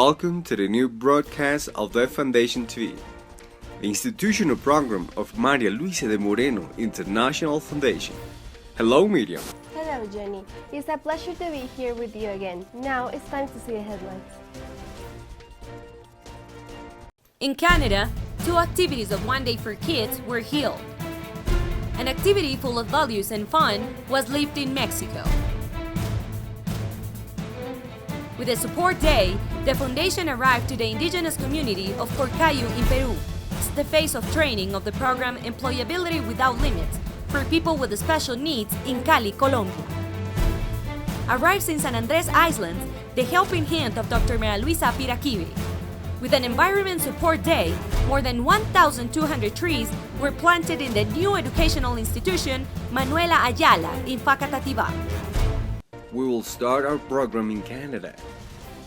Welcome to the new broadcast of the Foundation TV, the institutional program of Maria Luisa de Moreno International Foundation. Hello, Miriam. Hello, Jenny. It's a pleasure to be here with you again. Now it's time to see the headlines. In Canada, 2 activities of One Day for Kids were held. An activity full of values and fun was lived in Mexico. With a support day, the foundation arrived to the indigenous community of Corca Ayllu in Peru. It's the phase of training of the program Employability Without Limits for people with special needs in Cali, Colombia. Arrives in San Andres Island, the helping hand of Dr. Luisa Piraquive. With an environment support day, more than 1,200 trees were planted in the new educational institution Manuela Ayala in Facatativá. We will start our program in Canada.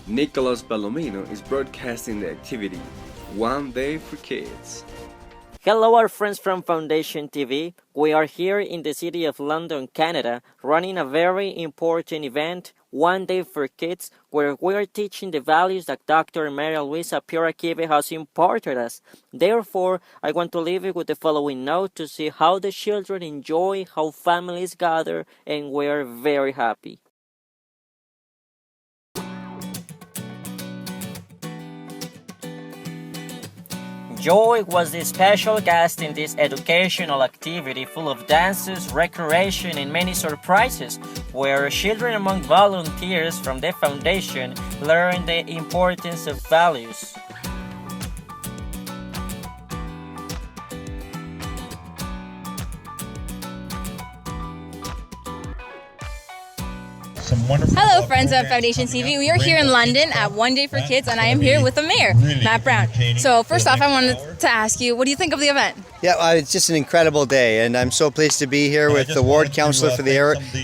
Nicholas Palomino is broadcasting the activity One Day for Kids. Hello, our friends from Foundation TV. We are here in the city of London, Canada, running a very important event, One Day for Kids, where we are teaching the values that Dr. Maria Luisa Piraquive has imparted us. Therefore, I want to leave you with the following note to see how the children enjoy, how families gather, and we are very happy. Joy was the special guest in this educational activity full of dances, recreation, and many surprises, where children among volunteers from the foundation learned the importance of values. Hello, friends of Foundation TV. We are here in London at One Day for Kids, and I am here with the mayor, Matt Brown. So first off, I wanted to ask you, what do you think of the event? Yeah, it's just an incredible day, and I'm so pleased to be here with the ward councillor for the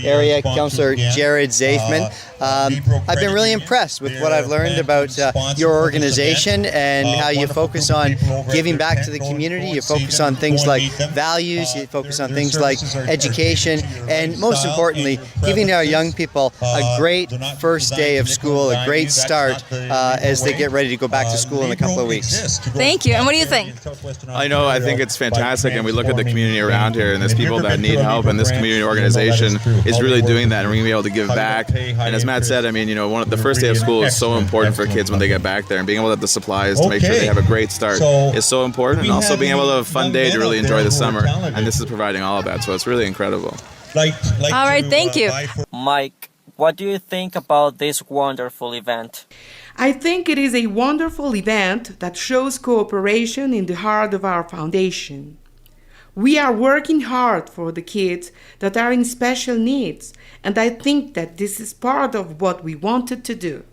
area, Councillor Jared Zafman. I've been really impressed with what I've learned about your organization and how you focus on giving back to the community. You focus on things like values, you focus on things like education, and most importantly, giving our young people a great first day of school, a great start as they get ready to go back to school in a couple of weeks. Thank you. And what do you think? I think it's fantastic, and we look at the community around here, and there's people that need help, and this community organization is really doing that, and we're going to be able to give back. And as Matt said, the first day of school is so important for kids when they get back there, and being able to have the supplies to make sure they have a great start is so important, and also being able to have a fun day to really enjoy the summer, and this is providing all of that, so it's really incredible. All right, thank you. Mike, what do you think about this wonderful event? I think it is a wonderful event that shows cooperation in the heart of our foundation. We are working hard for the kids that are in special needs, and I think that this is part of what we wanted to do.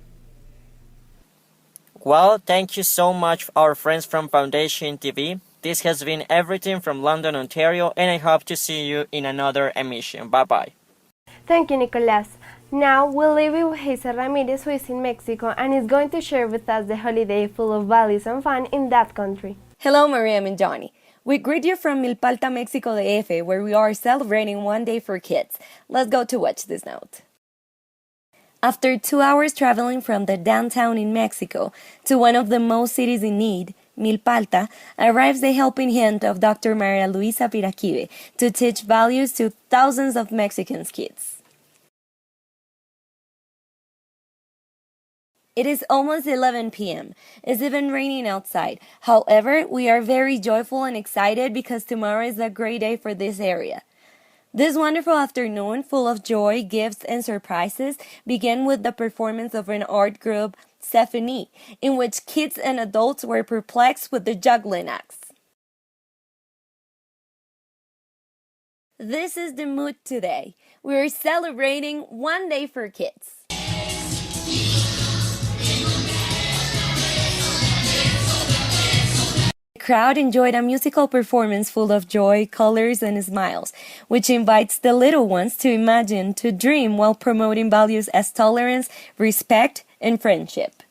Well, thank you so much, our friends from Foundation TV. This has been everything from London, Ontario, and I hope to see you in another emission. Bye-bye. Thank you, Nicolas. Now we'll leave you with Hazel Ramirez, who is in Mexico and is going to share with us the holiday full of values and fun in that country. Hello, Mariam and Johnny. We greet you from Milpalta, Mexico DF, where we are celebrating One Day for Kids. Let's go to watch this note. After 2 hours traveling from the downtown in Mexico to one of the most cities in need, Milpalta, arrives the helping hand of Dr. Maria Luisa Piraquive to teach values to thousands of Mexican kids. It is almost 11 p.m. It's even raining outside. However, we are very joyful and excited because tomorrow is a great day for this area. This wonderful afternoon, full of joy, gifts, and surprises, began with the performance of an art group, Stephanie, in which kids and adults were perplexed with the juggling acts. This is the mood today. We are celebrating One Day for Kids. The crowd enjoyed a musical performance full of joy, colors, and smiles, which invites the little ones to imagine, to dream, while promoting values as tolerance, respect, and friendship.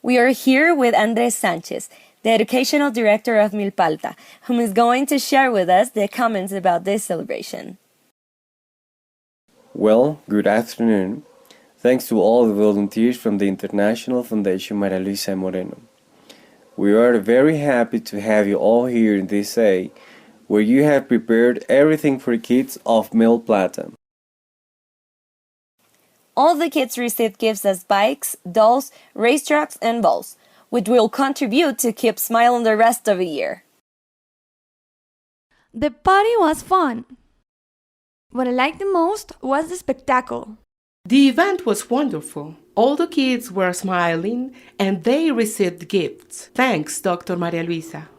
We are here with Andres Sanchez, the Educational Director of Milpalta, whom is going to share with us the comments about this celebration. Well, good afternoon. Thanks to all the volunteers from the International Foundation Maria Luisa Moreno. We are very happy to have you all here in this day, where you have prepared everything for kids of Mil Plata. All the kids received gifts as bikes, dolls, racetracks, and balls, which will contribute to keep smiling the rest of the year. The party was fun. What I liked the most was the spectacle. The event was wonderful. All the kids were smiling and they received gifts. Thanks, Dr. Maria Luisa.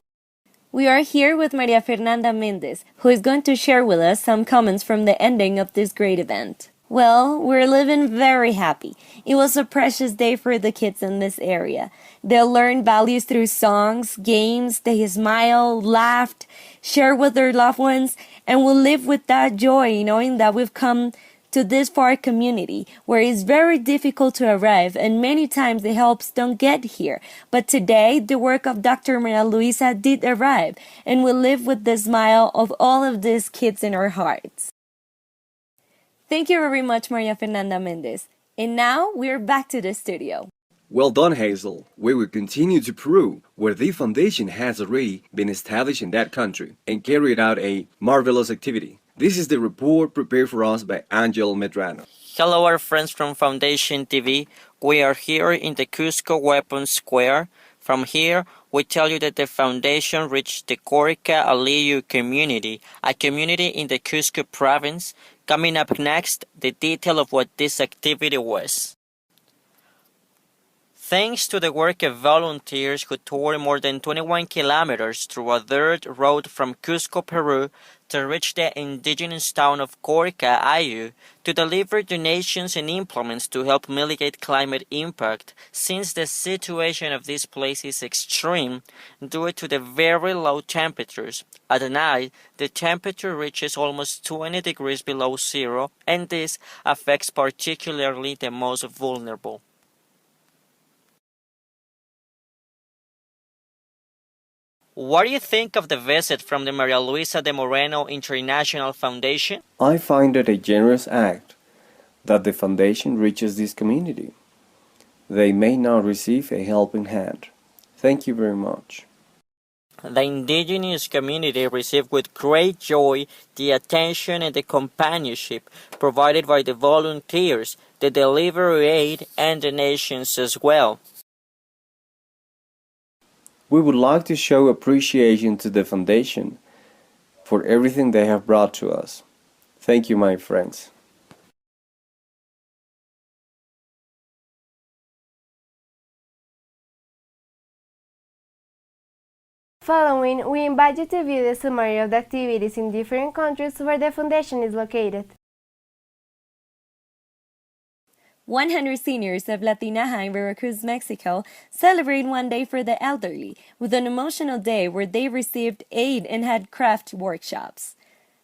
We are here with Maria Fernanda Mendez, who is going to share with us some comments from the ending of this great event. Well, we're living very happy. It was a precious day for the kids in this area. They learned values through songs, games, they smiled, laughed, shared with their loved ones, and will live with that joy knowing that we've come to this far community where it's very difficult to arrive and many times the helps don't get here. But today, the work of Dr. Maria Luisa did arrive and will live with the smile of all of these kids in our hearts. Thank you very much, Maria Fernanda Mendez. And now we're back to the studio. Well done, Hazel. We will continue to Peru, where the foundation has already been established in that country and carried out a marvelous activity. This is the report prepared for us by Angel Medrano. Hello, our friends from Foundation TV. We are here in the Cusco Weapons Square. From here, we tell you that the foundation reached the Corca Ayllu community, a community in the Cusco province. Coming up next, the detail of what this activity was. Thanks to the work of volunteers who toured more than 21 kilometers through a dirt road from Cusco, Peru, to reach the indigenous town of Corca Ayllu to deliver donations and implements to help mitigate climate impact, since the situation of this place is extreme due to the very low temperatures. At night, the temperature reaches almost 20 degrees below zero, and this affects particularly the most vulnerable. What do you think of the visit from the Maria Luisa de Moreno International Foundation? I find it a generous act that the foundation reaches this community. They may now receive a helping hand. Thank you very much. The indigenous community received with great joy the attention and the companionship provided by the volunteers, the delivery aid, and donations as well. We would like to show appreciation to the foundation for everything they have brought to us. Thank you, my friends. Following, we invite you to view the summary of the activities in different countries where the foundation is located. 100 seniors of Latinaja in Veracruz, Mexico, celebrate One Day for the Elderly with an emotional day where they received aid and had craft workshops.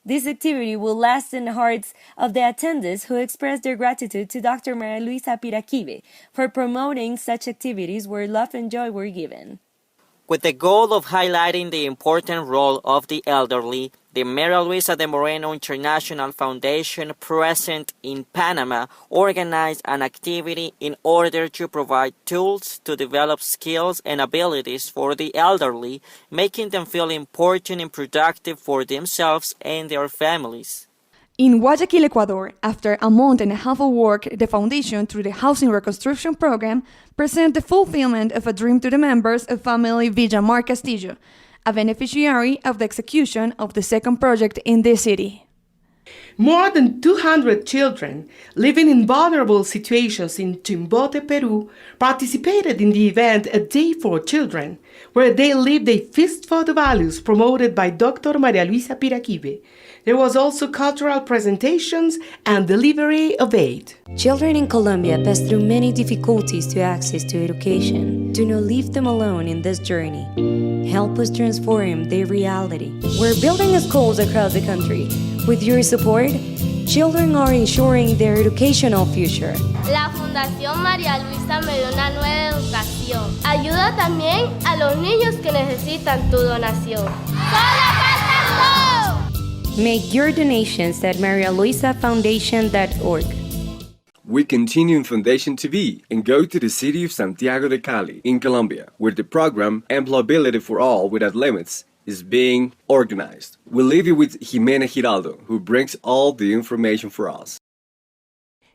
This activity will last in the hearts of the attendees who expressed their gratitude to Dr. Maria Luisa Piraquive for promoting such activities where love and joy were given. With the goal of highlighting the important role of the elderly, the Maria Luisa de Moreno International Foundation, present in Panama, organized an activity in order to provide tools to develop skills and abilities for the elderly, making them feel important and productive for themselves and their families. In Guayaquil, Ecuador, after a month and a half of work, the foundation, through the Housing Reconstruction Program, presented the fulfillment of a dream to the members of family Villamar Castillo, a beneficiary of the execution of the second project in this city. More than 200 children living in vulnerable situations in Chimbote, Peru, participated in the event A Day for Children, where they lived a feast for the values promoted by Dr. Maria Luisa Piraquive. There was also cultural presentations and delivery of aid. Children in Colombia pass through many difficulties to access to education. Do not leave them alone in this journey. Help us transform their reality. We're building schools across the country. With your support, children are ensuring their educational future. La Fundación María Luisa me dio una nueva educación. Ayuda también a los niños que necesitan tu donación. ¡Solo falta tú! Make your donations at marialuisafoundation.org. We continue in Foundation TV and go to the city of Santiago de Cali in Colombia, where the program Employability for All Without Limits is being organized. We'll leave you with Jimena Giraldo, who brings all the information for us.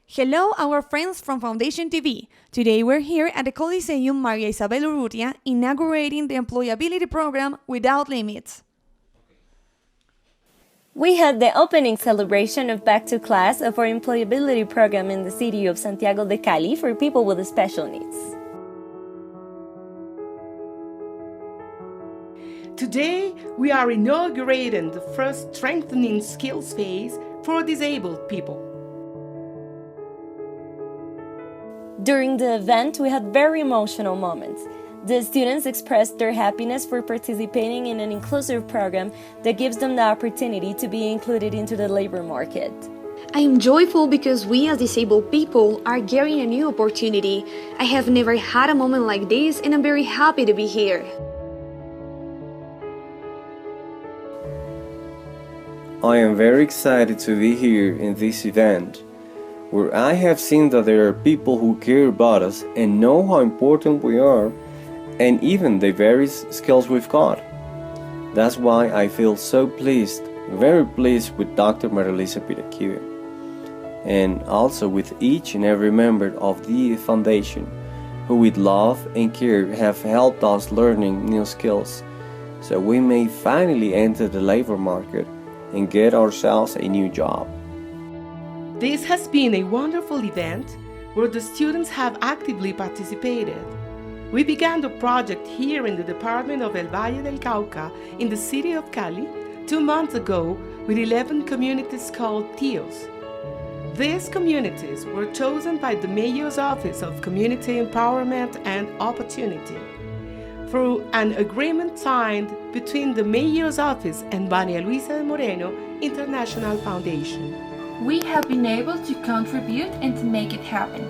Hello, our friends from Foundation TV. Today we're here at the Coliseum Maria Isabel Urrutia inaugurating the Employability Program Without Limits. We had the opening celebration of Back to Class of our Employability Program in the city of Santiago de Cali for people with special needs. Today, we are inaugurating the first Strengthening Skills phase for disabled people. During the event, we had very emotional moments. The students expressed their happiness for participating in an inclusive program that gives them the opportunity to be included into the labor market. I am joyful because we as disabled people are getting a new opportunity. I have never had a moment like this and I'm very happy to be here. I am very excited to be here in this event, where I have seen that there are people who care about us and know how important we are, and even the various skills we've got. That's why I feel so pleased, very pleased with Dr. Luisa Piraquive, and also with each and every member of the foundation, who with love and care have helped us learning new skills, so we may finally enter the labor market and get ourselves a new job. This has been a wonderful event where the students have actively participated. We began the project here in the department of El Valle del Cauca in the city of Cali 2 months ago with 11 communities called TIOs. These communities were chosen by the Mayor's Office of Community Empowerment and Opportunity through an agreement signed between the Mayor's Office and Maria Luisa Moreno International Foundation. We have been able to contribute and to make it happen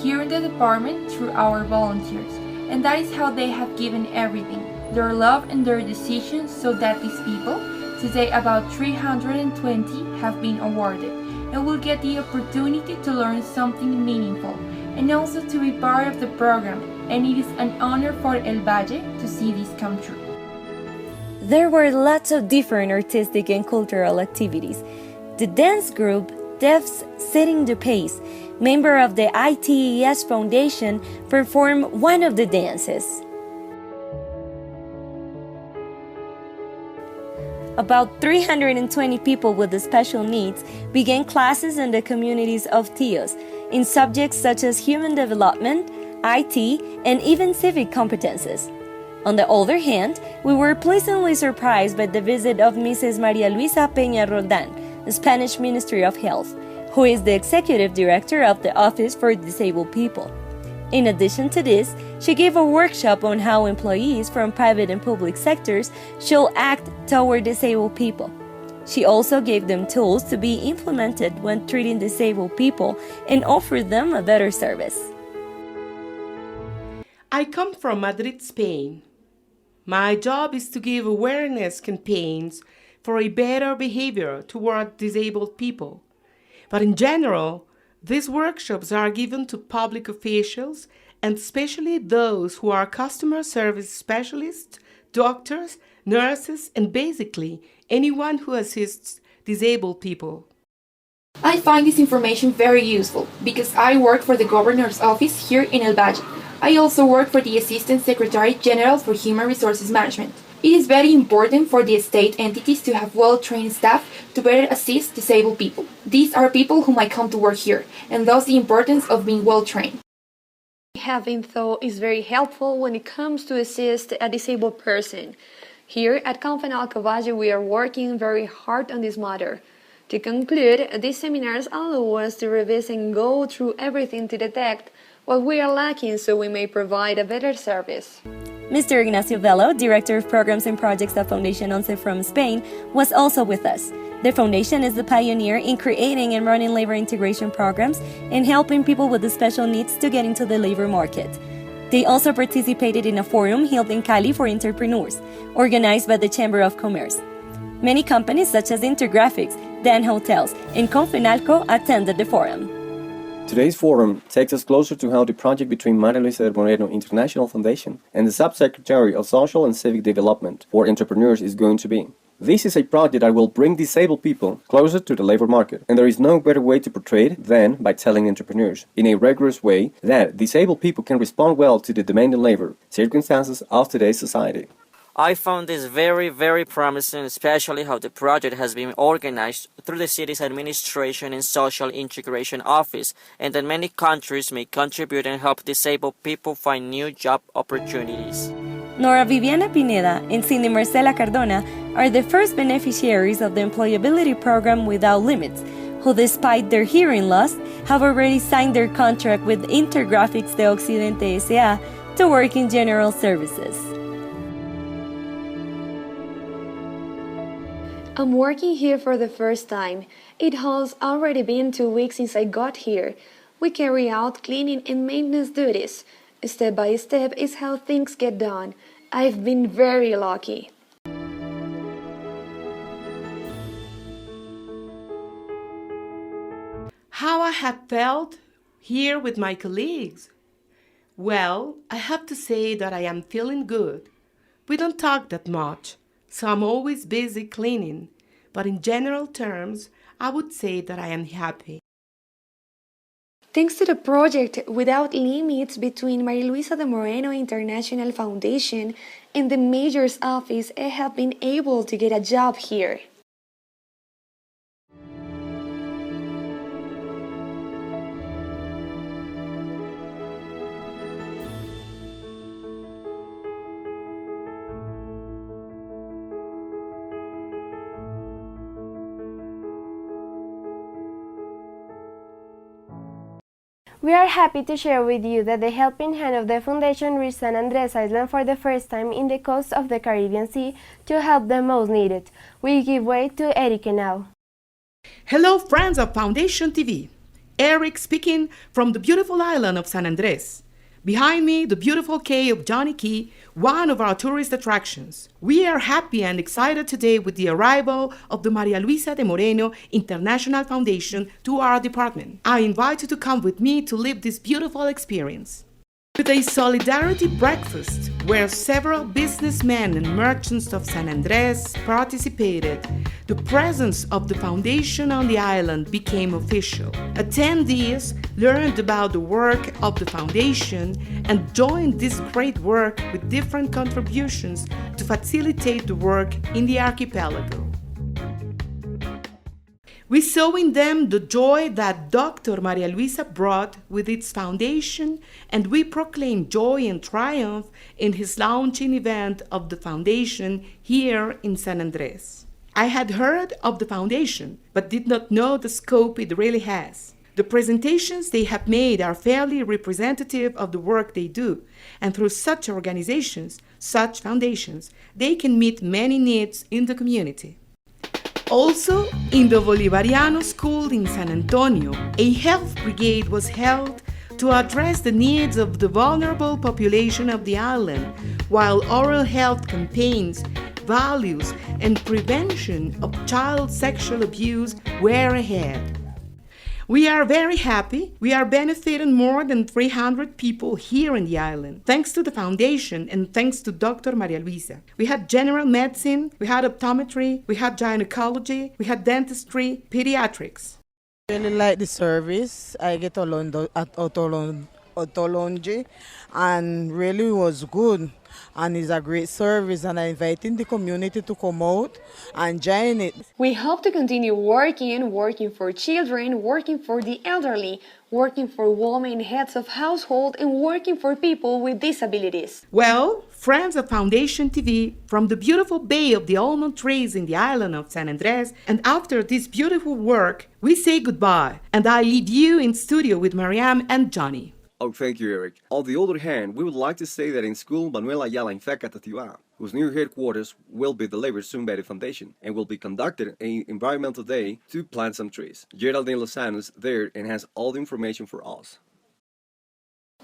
here in the department through our volunteers, and that is how they have given everything, their love and their decisions, so that these people, today about 320, have been awarded and will get the opportunity to learn something meaningful and also to be part of the program, and it is an honor for El Valle to see this come true. There were lots of different artistic and cultural activities. The dance group Devs Setting the Pace, member of the ITES Foundation, performed one of the dances. About 320 people with special needs began classes in the communities of TIOs in subjects such as human development, IT, and even civic competences. On the other hand, we were pleasantly surprised by the visit of Mrs. Maria Luisa Peña Roldán, the Spanish Ministry of Health, who is the Executive Director of the Office for Disabled People. In addition to this, she gave a workshop on how employees from private and public sectors should act toward disabled people. She also gave them tools to be implemented when treating disabled people and offered them a better service. I come from Madrid, Spain. My job is to give awareness campaigns for a better behavior toward disabled people. But in general, these workshops are given to public officials and especially those who are customer service specialists, doctors, nurses, and basically anyone who assists disabled people. I find this information very useful because I work for the governor's office here in El Valle. I also work for the Assistant Secretary General for Human Resources Management. It is very important for the state entities to have well-trained staff to better assist disabled people. These are people who might come to work here, and thus the importance of being well-trained. Having thought is very helpful when it comes to assist a disabled person. Here at Campaing Valle, we are working very hard on this matter. To conclude, these seminars allow us to revisit and go through everything to detect what we are lacking so we may provide a better service. Mr. Ignacio Velo, Director of Programs and Projects at Foundation ONCE from Spain, was also with us. The foundation is the pioneer in creating and running labor integration programs and helping people with special needs to get into the labor market. They also participated in a forum held in Cali for entrepreneurs, organized by the Chamber of Commerce. Many companies such as Intergraphics, Dan Hotels, and Confenalco attended the forum. Today's forum takes us closer to how the project between Maria Luisa Moreno International Foundation and the Subsecretary of Social and Civic Development for Entrepreneurs is going to be. This is a project that will bring disabled people closer to the labor market, and there is no better way to portray it than by telling entrepreneurs, in a rigorous way, that disabled people can respond well to the demanding labor circumstances of today's society. I found this very, very promising, especially how the project has been organized through the city's Administration and Social Integration Office, and that many countries may contribute and help disabled people find new job opportunities. Nora Viviana Pineda and Cindy Marcela Cardona are the first beneficiaries of the Employability Program Without Limits, who despite their hearing loss, have already signed their contract with Intergraphics de Occidente S.A. to work in general services. I'm working here for the first time. It has already been 2 weeks since I got here. We carry out cleaning and maintenance duties. Step by step is how things get done. I've been very lucky. How I have felt here with my colleagues? Well, I have to say that I am feeling good. We don't talk that much, so I'm always busy cleaning, but in general terms, I would say that I am happy. Thanks to the project Without Limits between Maria Luisa de Moreno International Foundation and the Mayor's Office, I have been able to get a job here. We are happy to share with you that the helping hand of the Foundation reached San Andres Island for the first time in the coast of the Caribbean Sea to help the most needed. We give way to Eric now. Hello, friends of Foundation TV. Eric speaking from the beautiful island of San Andres. Behind me, the beautiful Cay of Johnny Key, one of our tourist attractions. We are happy and excited today with the arrival of the Maria Luisa de Moreno International Foundation to our department. I invite you to come with me to live this beautiful experience. With a solidarity breakfast where several businessmen and merchants of San Andres participated, the presence of the foundation on the island became official. Attendees learned about the work of the foundation and joined this great work with different contributions to facilitate the work in the archipelago. We saw in them the joy that Dr. Maria Luisa brought with its foundation, and we proclaimed joy and triumph in his launching event of the foundation here in San Andres. I had heard of the foundation, but did not know the scope it really has. The presentations they have made are fairly representative of the work they do, and through such organizations, such foundations, they can meet many needs in the community. Also, in the Bolivariano School in San Antonio, a health brigade was held to address the needs of the vulnerable population of the island, while oral health campaigns, values, and prevention of child sexual abuse were ahead. We are very happy. We are benefiting more than 300 people here in the island, thanks to the foundation and thanks to Dr. Maria Luisa. We had general medicine, we had optometry, we had gynecology, we had dentistry, pediatrics. I really like the service. I get otology and really was good. And it's a great service, and I'm inviting the community to come out and join it. We hope to continue working for children, working for the elderly, working for women heads of household, and working for people with disabilities. Well, friends of Foundation TV, from the beautiful bay of the almond trees in the island of San Andres, and after this beautiful work, we say goodbye, and I leave you in studio with Mariam and Johnny. Oh, thank you, Eric. On the other hand, we would like to say that in School Manuela Ayala in Facatativá, whose new headquarters will be delivered soon by the Foundation, and will be conducted an environmental day to plant some trees. Geraldine Lozano's there and has all the information for us.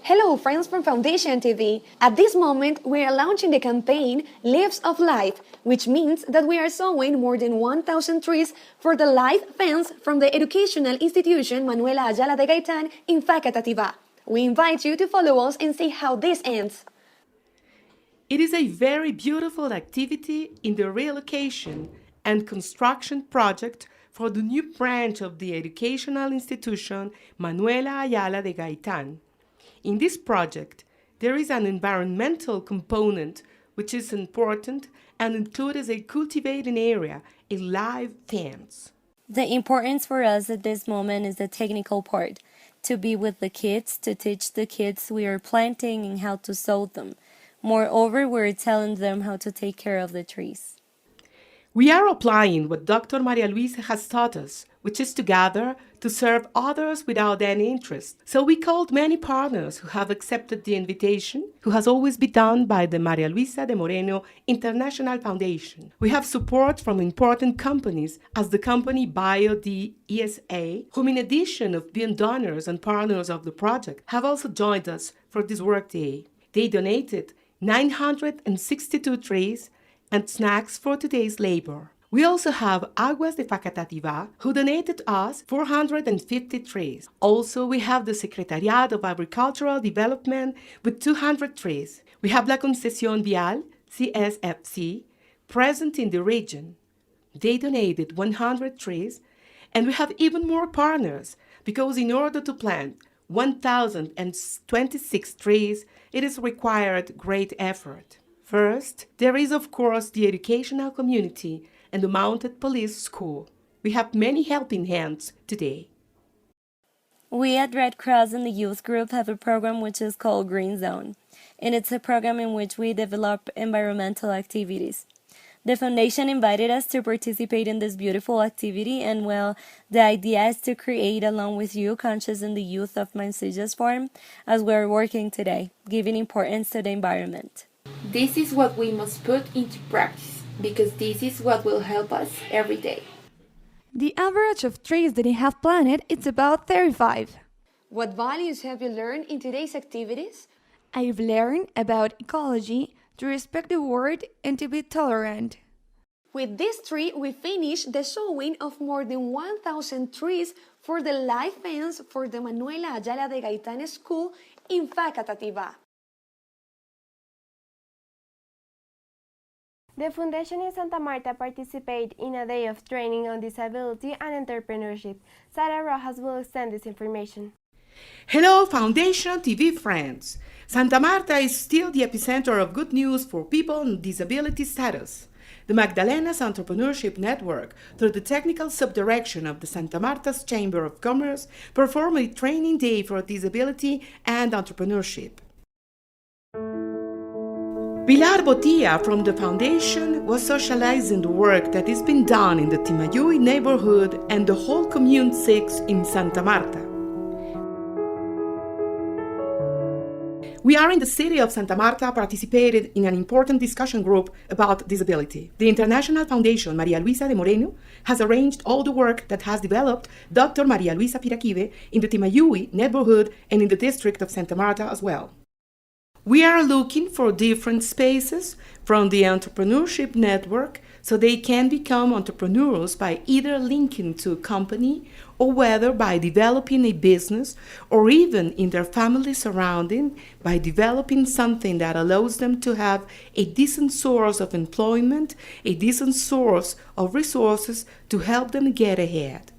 Hello, friends from Foundation TV. At this moment, we are launching the campaign Leaves of Life, which means that we are sowing more than 1,000 trees for the life fence from the educational institution Manuela Ayala de Gaitan in Facatativá. We invite you to follow us and see how this ends. It is a very beautiful activity in the relocation and construction project for the new branch of the educational institution Manuela Ayala de Gaitan. In this project, there is an environmental component which is important and includes a cultivating area, a live fence. The importance for us at this moment is the technical part, to be with the kids, to teach the kids we are planting and how to sow them. Moreover, we're telling them how to take care of the trees. We are applying what Dr. Maria Luisa has taught us, which is to gather to serve others without any interest. So we called many partners who have accepted the invitation, who has always been done by the Maria Luisa de Moreno International Foundation. We have support from important companies as the company BioD ESA, whom in addition of being donors and partners of the project, have also joined us for this work day. They donated 962 trees and snacks for today's labor. We also have Aguas de Facatativá, who donated us 450 trees. Also, we have the Secretariat of Agricultural Development with 200 trees. We have La Concesión Vial, CSFC, present in the region. They donated 100 trees, and we have even more partners, because in order to plant 1,026 trees, it is required great effort. First, there is of course the educational community and the Mounted Police School. We have many helping hands today. We at Red Cross and the youth group have a program which is called Green Zone, and it's a program in which we develop environmental activities. The foundation invited us to participate in this beautiful activity, and well, the idea is to create, along with you, conscious in the youth of Mancilla's farm, as we're working today, giving importance to the environment. This is what we must put into practice, because this is what will help us every day. The average of trees that you have planted is about 35. What values have you learned in today's activities? I've learned about ecology, to respect the world, and to be tolerant. With this tree, we finished the sowing of more than 1,000 trees for the life fence for the Manuela Ayala de Gaitan School in Facatativá. The Foundation in Santa Marta participated in a day of training on disability and entrepreneurship. Sara Rojas will extend this information. Hello, Foundation TV friends! Santa Marta is still the epicenter of good news for people on disability status. The Magdalena's Entrepreneurship Network, through the technical subdirection of the Santa Marta's Chamber of Commerce, performed a training day for disability and entrepreneurship. Pilar Botilla from the Foundation was socializing the work that is being done in the Timayui neighborhood and the whole Commune 6 in Santa Marta. We are in the city of Santa Marta participated in an important discussion group about disability. The International Foundation Maria Luisa de Moreno has arranged all the work that has developed Dr. Maria Luisa Piraquive in the Timayui neighborhood and in the district of Santa Marta as well. We are looking for different spaces from the entrepreneurship network so they can become entrepreneurs by either linking to a company or whether by developing a business or even in their family surrounding by developing something that allows them to have a decent source of employment, a decent source of resources to help them get ahead.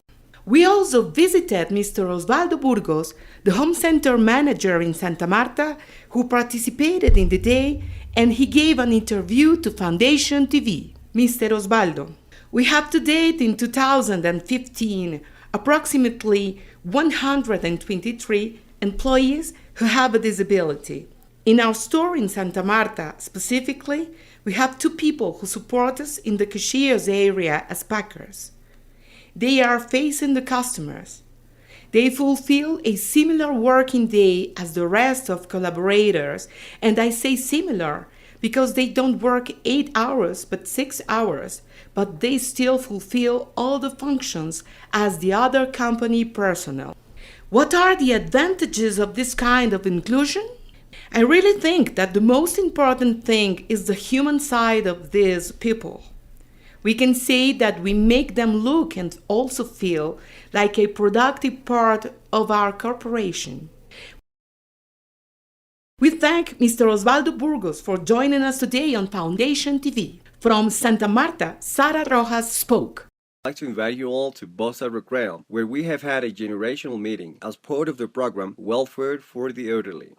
We also visited Mr. Osvaldo Burgos, the home center manager in Santa Marta, who participated in the day, and he gave an interview to Foundation TV. Mr. Osvaldo, we have to date in 2015 approximately 123 employees who have a disability. In our store in Santa Marta specifically, we have 2 people who support us in the cashiers area as packers. They are facing the customers. They fulfill a similar working day as the rest of collaborators, and I say similar because they don't work 8 hours but 6 hours, but they still fulfill all the functions as the other company personnel. What are the advantages of this kind of inclusion? I really think that the most important thing is the human side of these people. We can say that we make them look and also feel like a productive part of our corporation. We thank Mr. Osvaldo Burgos for joining us today on Foundation TV. From Santa Marta, Sara Rojas spoke. I'd like to invite you all to Bossa Recream, where we have had a generational meeting as part of the program Welfare for the Elderly.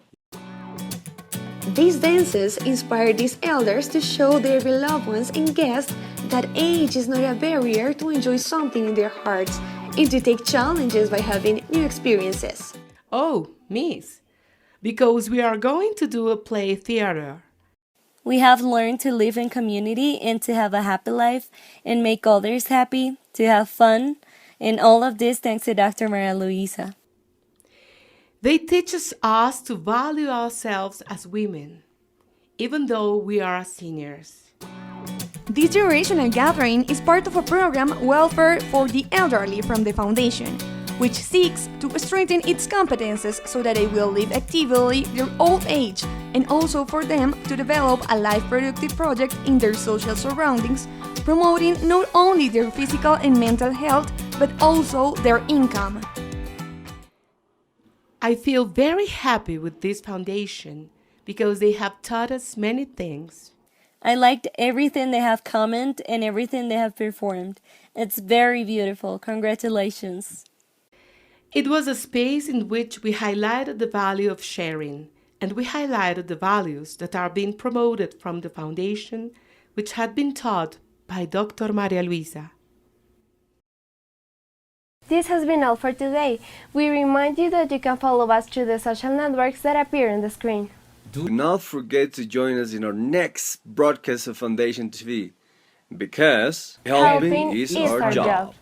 These dances inspire these elders to show their beloved ones and guests that age is not a barrier to enjoy something in their hearts and to take challenges by having new experiences. Oh, miss, because we are going to do a play theater. We have learned to live in community and to have a happy life and make others happy, to have fun, and all of this thanks to Dr. Maria Luisa. They teach us to value ourselves as women, even though we are seniors. This generational gathering is part of a program Welfare for the Elderly from the Foundation, which seeks to strengthen its competences so that they will live actively their old age, and also for them to develop a life-productive project in their social surroundings, promoting not only their physical and mental health, but also their income. I feel very happy with this foundation because they have taught us many things. I liked everything they have commented and everything they have performed. It's very beautiful. Congratulations. It was a space in which we highlighted the value of sharing, and we highlighted the values that are being promoted from the foundation, which had been taught by Dr. Maria Luisa. This has been all for today. We remind you that you can follow us through the social networks that appear on the screen. Do not forget to join us in our next broadcast of Foundation TV, because helping is our job.